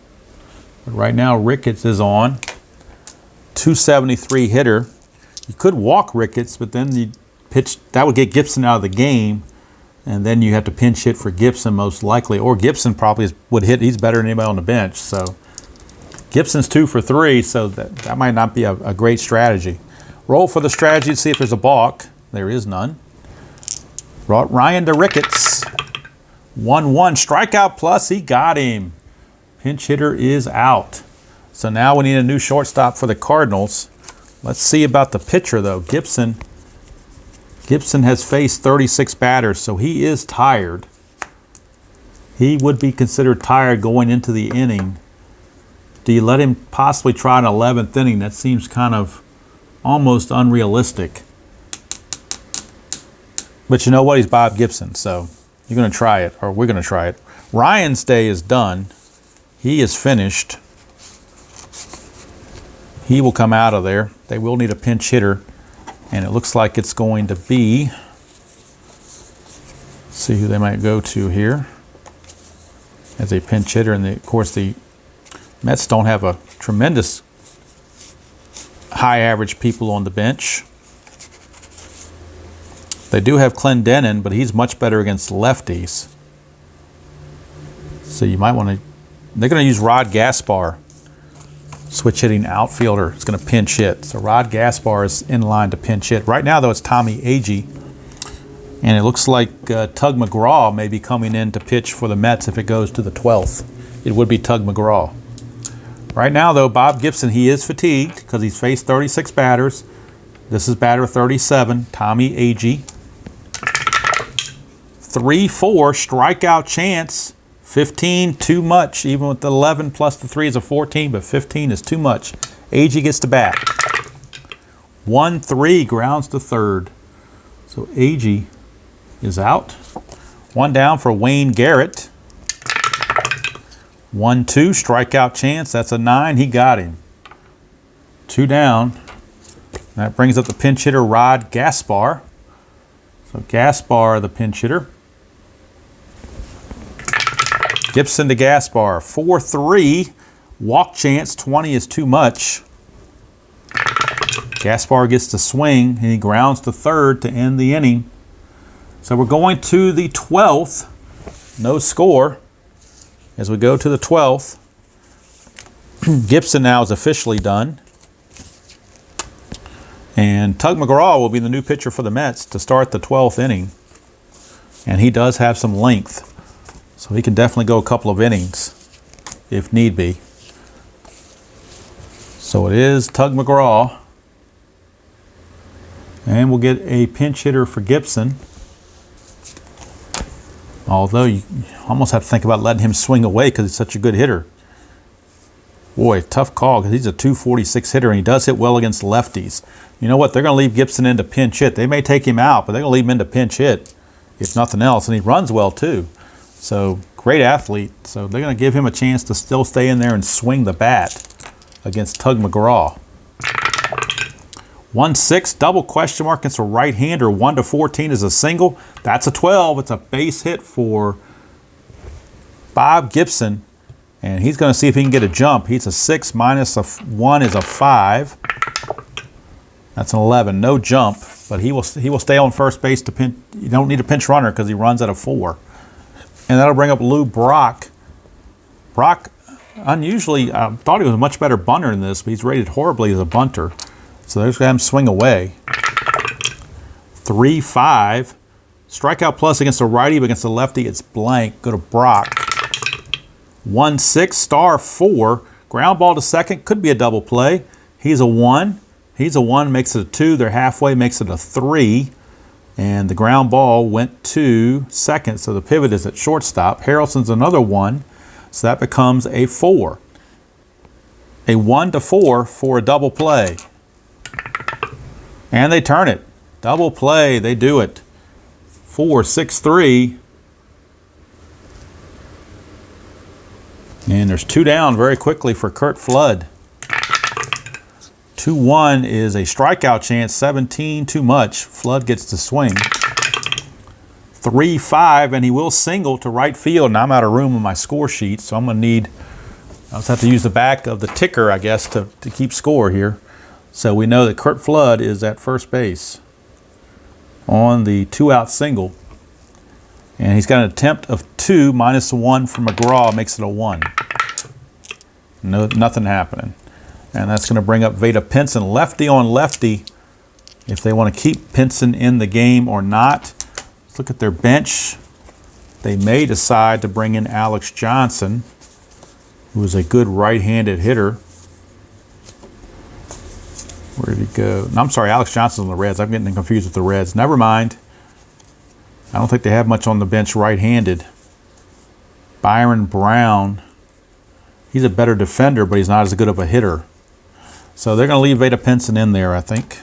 But right now, Ricketts is on. 273 hitter. You could walk Ricketts, but then you pitch, that would get Gibson out of the game. And then you have to pinch hit for Gibson most likely. Or Gibson probably would hit. He's better than anybody on the bench. So Gibson's 2 for 3, so that might not be a great strategy. Roll for the strategy to see if there's a balk. There is none. Brought Ryan to Ricketts. 1-1. Strikeout plus. He got him. Pinch hitter is out. So now we need a new shortstop for the Cardinals. Let's see about the pitcher, though. Gibson has faced 36 batters, so he is tired. He would be considered tired going into the inning. Do you let him possibly try an 11th inning? That seems kind of almost unrealistic. But you know what? He's Bob Gibson, so you're going to try it, or we're going to try it. Ryan's day is done. He is finished. He will come out of there. They will need a pinch hitter, and it looks like it's going to be, let's see who they might go to here as a pinch hitter. And of course, the Mets don't have a tremendous high average people on the bench. They do have Clendenin, but he's much better against lefties. So you might want to, they're going to use Rod Gaspar. switch hitting outfielder is going to pinch hit. So Rod Gaspar is in line to pinch hit. Right now, though, it's Tommy Agee. And it looks like Tug McGraw may be coming in to pitch for the Mets if it goes to the 12th. It would be Tug McGraw. Right now, though, Bob Gibson, he is fatigued because he's faced 36 batters. This is batter 37, Tommy Agee. 3-4, strikeout chance. 15, too much. Even with the 11 plus the 3 is a 14, but 15 is too much. Agee gets to bat. 1-3, grounds to third. So Agee is out. One down for Wayne Garrett. 1-2, strikeout chance. That's a 9. He got him. 2 down. That brings up the pinch hitter, Rod Gaspar. So Gaspar, the pinch hitter. Gibson to Gaspar. 4-3, walk chance. 20 is too much. Gaspar gets to swing, and he grounds to third to end the inning. So we're going to the 12th. No score. As we go to the 12th, Gibson now is officially done. And Tug McGraw will be the new pitcher for the Mets to start the 12th inning. And he does have some length. So he can definitely go a couple of innings if need be. So it is Tug McGraw. And we'll get a pinch hitter for Gibson. Although you almost have to think about letting him swing away because he's such a good hitter. Boy, tough call because he's a 246 hitter and he does hit well against lefties. You know what? They're going to leave Gibson in to pinch hit. They may take him out, but they're going to leave him in to pinch hit, if nothing else. And he runs well too. So great athlete. So they're going to give him a chance to still stay in there and swing the bat against Tug McGraw. 1-6, double question mark against a right-hander. 1-14 is a single. That's a 12. It's a base hit for Bob Gibson. And he's going to see if he can get a jump. He's a 6 minus a 1 is a 5. That's an 11. No jump, but he will stay on first base to pinch. You don't need a pinch runner because he runs at a 4. And that'll bring up Lou Brock. Brock, unusually, I thought he was a much better bunter than this, but he's rated horribly as a bunter. So they're just going to have him swing away. 3-5. Strikeout plus against a righty, but against a lefty, it's blank. Go to Brock. 1-6, star 4. Ground ball to second. Could be a double play. He's a 1. He's a 1, makes it a 2. They're halfway, makes it a 3. And the ground ball went to second, so the pivot is at shortstop. Harrelson's another 1, so that becomes a 4. A 1-4 for a double play. And they turn it. Double play, they do it. 4-6-3. And there's 2 down very quickly for Curt Flood. 2-1 is a strikeout chance. 17, too much. Flood gets to swing. 3-5, and he will single to right field. And I'm out of room on my score sheet, so I'm going to need, I'll just have to use the back of the ticker, I guess, to keep score here. So we know that Curt Flood is at first base on the 2-out single. And he's got an attempt of 2 minus 1 from McGraw, makes it a 1. No, nothing happening. And that's going to bring up Vada Pinson, lefty on lefty, if they want to keep Pinson in the game or not. Let's look at their bench. They may decide to bring in Alex Johnson, who is a good right-handed hitter. Where did he go? No, I'm sorry, Alex Johnson's on the Reds. I'm getting confused with the Reds. Never mind. I don't think they have much on the bench right-handed. Byron Brown. He's a better defender, but he's not as good of a hitter. So they're going to leave Vada Pinson in there, I think.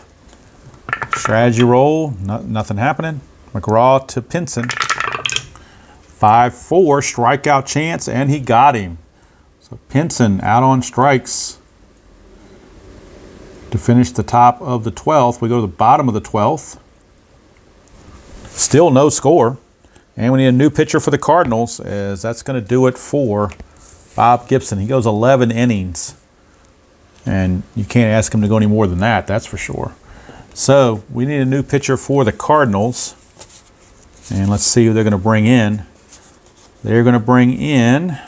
Strategy roll. Nothing happening. McGraw to Pinson. 5-4. Strikeout chance, and he got him. So Pinson out on strikes to finish the top of the 12th. We go to the bottom of the 12th. Still no score. And we need a new pitcher for the Cardinals, as that's going to do it for Bob Gibson. He goes 11 innings. And you can't ask him to go any more than that, that's for sure. So we need a new pitcher for the Cardinals. And let's see who they're going to bring in. They're going to bring in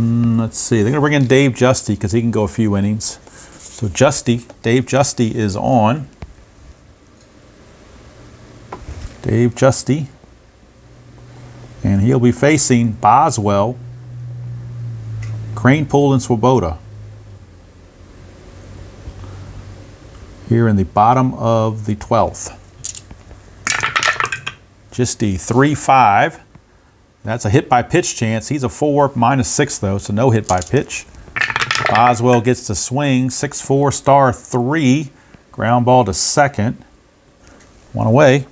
Let's see. They're going to bring in Dave Justy because he can go a few innings. So Dave Justy is on. Dave Justy. And he'll be facing Boswell, Cranepool, and Swoboda. Here in the bottom of the 12th. Justy 3-5. That's a hit by pitch chance. He's a 4, -6 though, so no hit by pitch. Boswell gets to swing, 6-4, star 3. Ground ball to second. One away.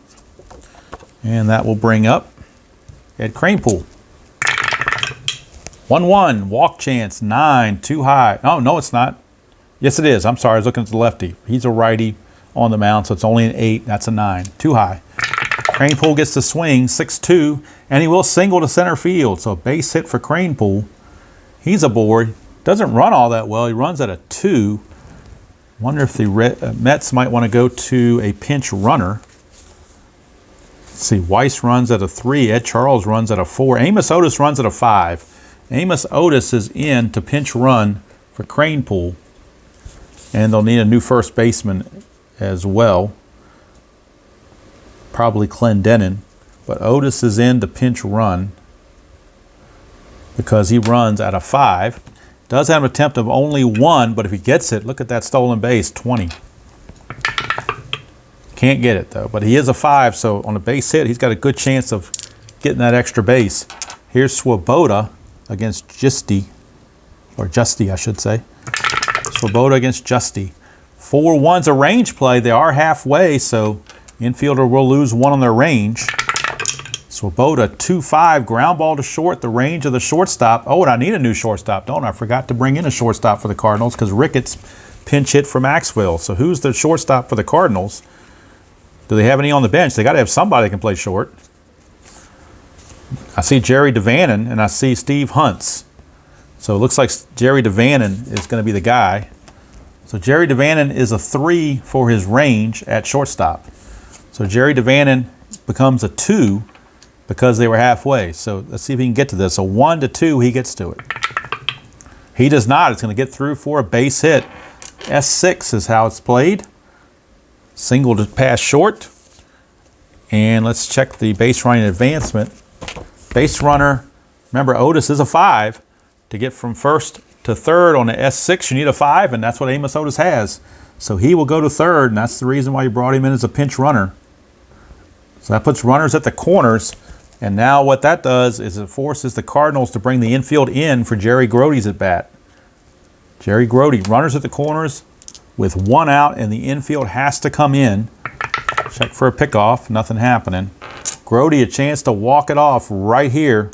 And that will bring up Ed Cranepool. 1-1, walk chance, 9, too high. Oh, no, it's not. Yes, it is. I'm sorry, I was looking at the lefty. He's a righty on the mound, so it's only an 8. That's a 9, too high. Cranepool gets to swing, 6-2, and he will single to center field. So a base hit for Cranepool. He's aboard. Doesn't run all that well. He runs at a 2. Wonder if the Mets might want to go to a pinch runner. Let's see, Weiss runs at a 3. Ed Charles runs at a 4. Amos Otis runs at a 5. Amos Otis is in to pinch run for Cranepool. And they'll need a new first baseman as well. Probably Clendenin, but Otis is in to pinch run because he runs at a 5. Does have an attempt of only 1, but if he gets it, look at that stolen base, 20. Can't get it though, but he is a 5, so on a base hit, he's got a good chance of getting that extra base. Here's Swoboda against Justy, or Justy, I should say. Swoboda against Justy. 4-1's a range play. They are halfway, so infielder will lose 1 on their range. Swoboda 2-5, ground ball to short, the range of the shortstop. Oh, and I need a new shortstop, don't I? I forgot to bring in a shortstop for the Cardinals because Ricketts pinch hit for Maxwell. So who's the shortstop for the Cardinals? Do they have any on the bench? They got to have somebody that can play short. I see Jerry DeVannon and I see Steve Hunts. So it looks like Jerry DeVannon is going to be the guy. So Jerry DeVannon is a 3 for his range at shortstop. So Jerry DeVannon becomes a 2 because they were halfway. So let's see if he can get to this. So 1-2, he gets to it. He does not. It's going to get through for a base hit. S6 is how it's played. Single to pass short. And let's check the base running advancement. Base runner, remember Otis is a 5. To get from first to third on the S6, you need a 5, and that's what Amos Otis has. So he will go to third, and that's the reason why you brought him in as a pinch runner. So that puts runners at the corners, and now what that does is it forces the Cardinals to bring the infield in for Jerry Grody's at bat. Jerry Grody, runners at the corners with 1 out, and the infield has to come in. Check for a pickoff, nothing happening. Grody a chance to walk it off right here.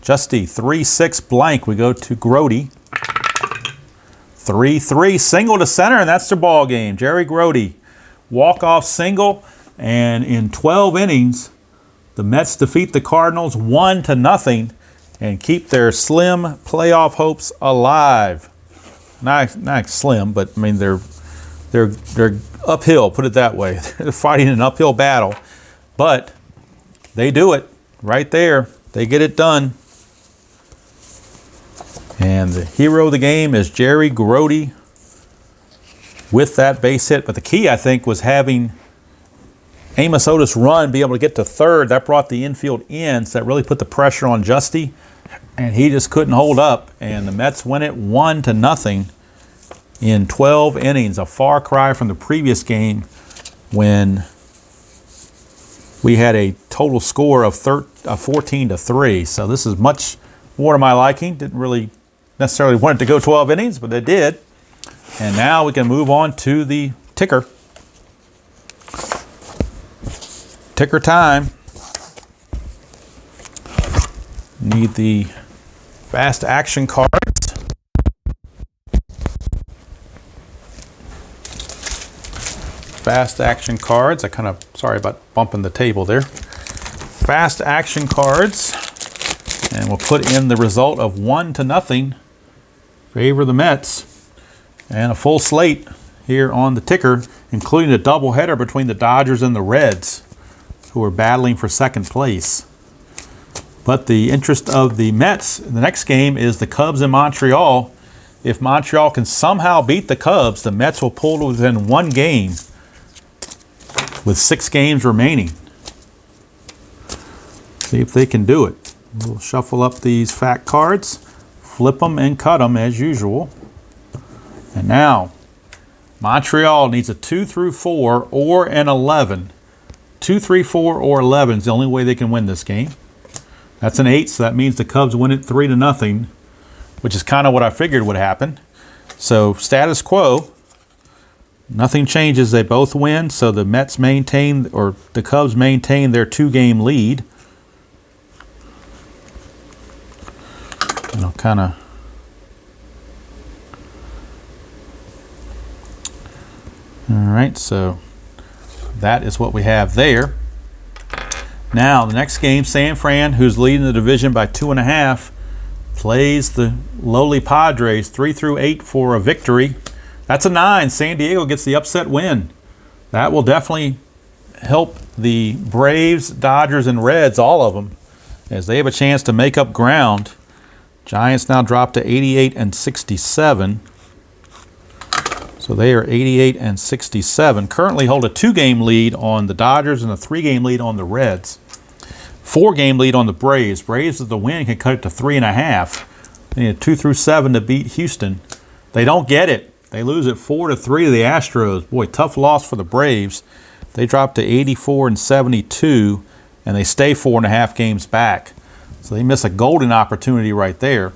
Justy 3-6 blank. We go to Grody. 3-3 single to center, and that's their ball game. Jerry Grody, walk-off single, and in 12 innings, the Mets defeat the Cardinals 1-0 and keep their slim playoff hopes alive. Not slim, but I mean they're uphill. Put it that way. They're fighting an uphill battle, but they do it right there. They get it done. And the hero of the game is Jerry Grody with that base hit. But the key, I think, was having Amos Otis run, be able to get to third. That brought the infield in, so that really put the pressure on Justy. And he just couldn't hold up. And the Mets win it 1-0 in 12 innings. A far cry from the previous game when we had a total score of 14-3. So this is much more to my liking. Didn't really necessarily want it to go 12 innings, but it did. And now we can move on to the ticker. Ticker time. Need the fast action cards. Fast action cards. Sorry about bumping the table there. Fast action cards. And we'll put in the result of 1-0. Favor the Mets. And a full slate here on the ticker, including a doubleheader between the Dodgers and the Reds, who are battling for second place. But the interest of the Mets in the next game is the Cubs in Montreal. If Montreal can somehow beat the Cubs, the Mets will pull to within 1 game with 6 games remaining. See if they can do it. We'll shuffle up these fact cards, flip them and cut them as usual. And now, Montreal needs a 2 through 4 or an 11. 2, 3, 4, or 11 is the only way they can win this game. That's an 8, so that means the Cubs win it 3-0, which is kind of what I figured would happen. So status quo, nothing changes. They both win, so the Mets maintain, or the Cubs maintain their 2-game lead. And I'll kind of all right, so that is what we have there. Now, the next game, San Fran, who's leading the division by 2.5, plays the lowly Padres 3 through 8 for a victory. That's a 9. San Diego gets the upset win. That will definitely help the Braves, Dodgers, and Reds, all of them, as they have a chance to make up ground. Giants now drop to 88 and 67. So they are 88 and 67. Currently hold a 2-game lead on the Dodgers and a 3-game lead on the Reds. 4-game lead on the Braves. Braves with the win can cut it to 3.5. They need a 2 through 7 to beat Houston. They don't get it. They lose it 4-3 to the Astros. Boy, tough loss for the Braves. They drop to 84 and 72, and they stay 4.5 games back. So they miss a golden opportunity right there.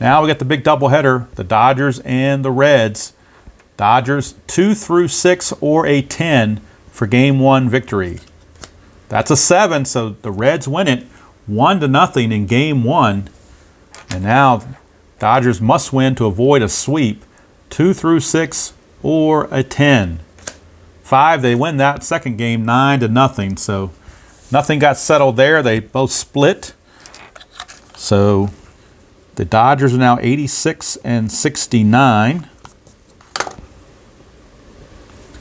Now we got the big doubleheader, the Dodgers and the Reds. Dodgers 2 through 6 or a 10 for game 1 victory. That's a 7, so the Reds win it 1-0 in game 1. And now Dodgers must win to avoid a sweep. 2 through 6 or a 10. 5, they win that second game 9-0. So nothing got settled there. They both split. So the Dodgers are now 86 and 69.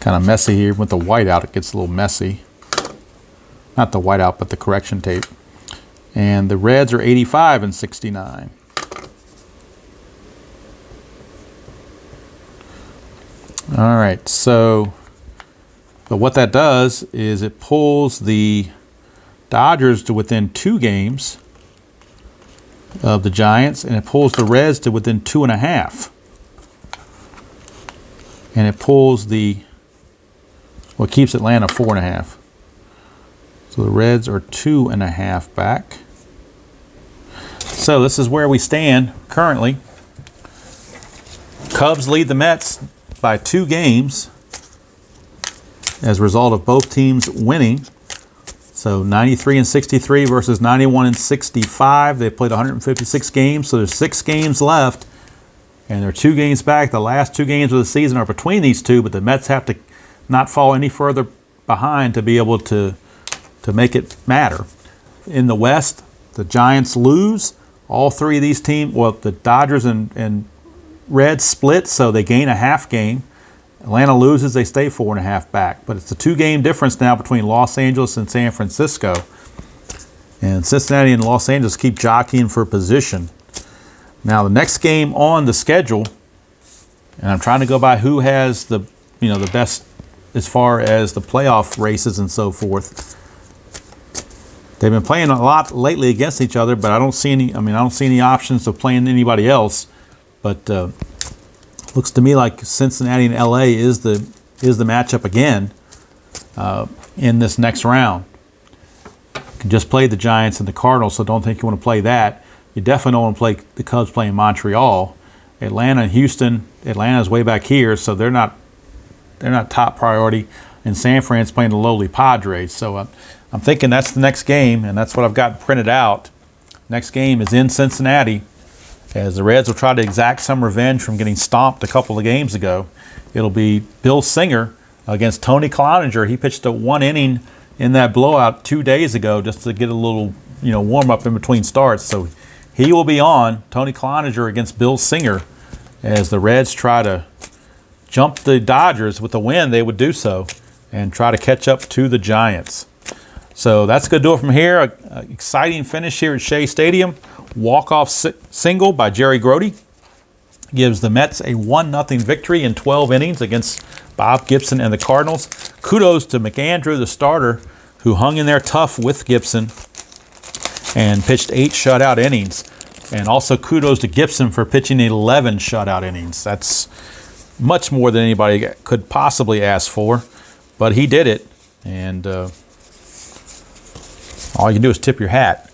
Kind of messy here with the whiteout. It gets a little messy. Not the whiteout, but the correction tape. And the Reds are 85 and 69. All right, so but what that does is it pulls the Dodgers to within 2 games of the Giants, and it pulls the Reds to within 2.5. And it pulls the well, it keeps Atlanta 4.5. So the Reds are 2.5 back. So this is where we stand currently. Cubs lead the Mets by 2 games as a result of both teams winning. So 93 and 63 versus 91 and 65. They played 156 games, so there's 6 games left. And they're 2 games back. The last 2 games of the season are between these two, but the Mets have to not fall any further behind to be able to make it matter. In the West, the Giants lose. All 3 of these teams, well, the Dodgers and Reds split, so they gain a half game. Atlanta loses, they stay 4.5 back. But it's a 2-game difference now between Los Angeles and San Francisco. And Cincinnati and Los Angeles keep jockeying for position. Now the next game on the schedule, and I'm trying to go by who has the best as far as the playoff races and so forth. They've been playing a lot lately against each other, but I don't see any options of playing anybody else. But looks to me like Cincinnati and LA is the matchup again in this next round. You can just play the Giants and the Cardinals, so don't think you want to play that. You definitely don't want to play the Cubs playing Montreal. Atlanta and Houston. Atlanta's way back here, so they're not top priority. And San Fran's playing the lowly Padres. So I'm thinking that's the next game, and that's what I've got printed out. Next game is in Cincinnati, as the Reds will try to exact some revenge from getting stomped a couple of games ago. It'll be Bill Singer against Tony Cloninger. He pitched a 1 inning in that blowout 2 days ago just to get a little warm up in between starts. So he will be on, Tony Cloninger against Bill Singer, as the Reds try to jump the Dodgers. With a win, they would do so and try to catch up to the Giants. So that's going to do it from here. A exciting finish here at Shea Stadium. Walk-off single by Jerry Grody gives the Mets a 1-0 victory in 12 innings against Bob Gibson and the Cardinals. Kudos to McAndrew, the starter, who hung in there tough with Gibson and pitched 8 shutout innings. And also kudos to Gibson for pitching 11 shutout innings. That's much more than anybody could possibly ask for, but he did it. And all you can do is tip your hat.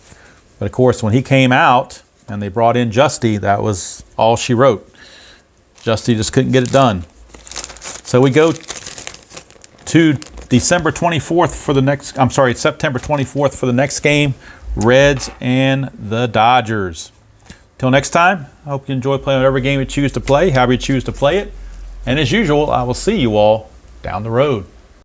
But of course, when he came out and they brought in Justy, that was all she wrote. Justy just couldn't get it done. So we go to September 24th for the next game, Reds and the Dodgers. Till next time, I hope you enjoy playing whatever game you choose to play, however you choose to play it. And as usual, I will see you all down the road.